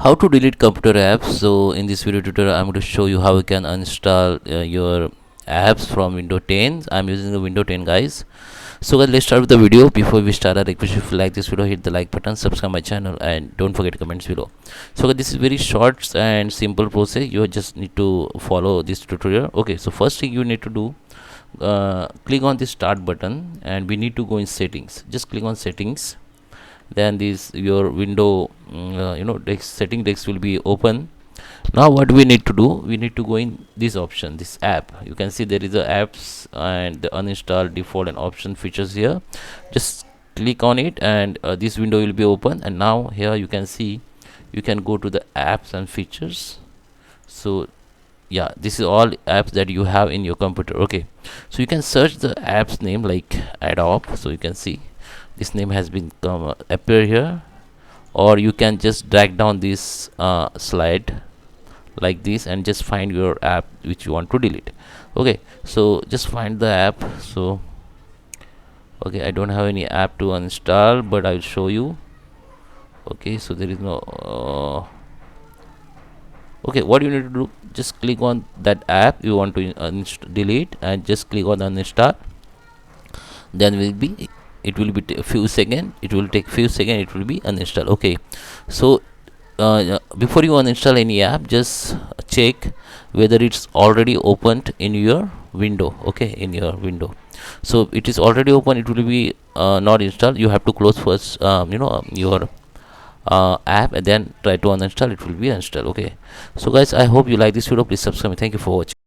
How to delete computer apps. So in this video tutorial I'm going to show you how you can uninstall your apps from windows 10. I'm using the windows 10, guys. So guys, let's start with the video. Before we start, I request you, if you like this video, hit the like button, subscribe my channel, and don't forget to comments below. So guys, this is very short and simple process. You just need to follow this tutorial. Okay, so first thing you need to do, click on the start button and we need to go in settings. Just click on settings, then this your window setting text will be open. Now what we need to do, we need to go in this option, this app. You can see there is a apps and the uninstall, default, and option features here. Just click on it and this window will be open. And now here you can see, you can go to the apps and features. So yeah, this is all apps that you have in your computer. Okay, so you can search the apps name like Adobe. So you can see this name has been appear here, or you can just drag down this slide like this and just find your app which you want to delete. Okay, so just find the app. So okay, I don't have any app to uninstall, but I'll show you. Okay, so there is no okay, what you need to do, just click on that app you want to delete and just click on uninstall. Then it will be a few seconds, it will take few seconds, it will be uninstalled. Okay, so before you uninstall any app, just check whether it's already opened in your window. Okay, in your window, so it is already open, it will be not installed. You have to close first your app and then try to uninstall, it will be installed. Okay, so guys, I hope you like this video. Please subscribe me. Thank you for watching.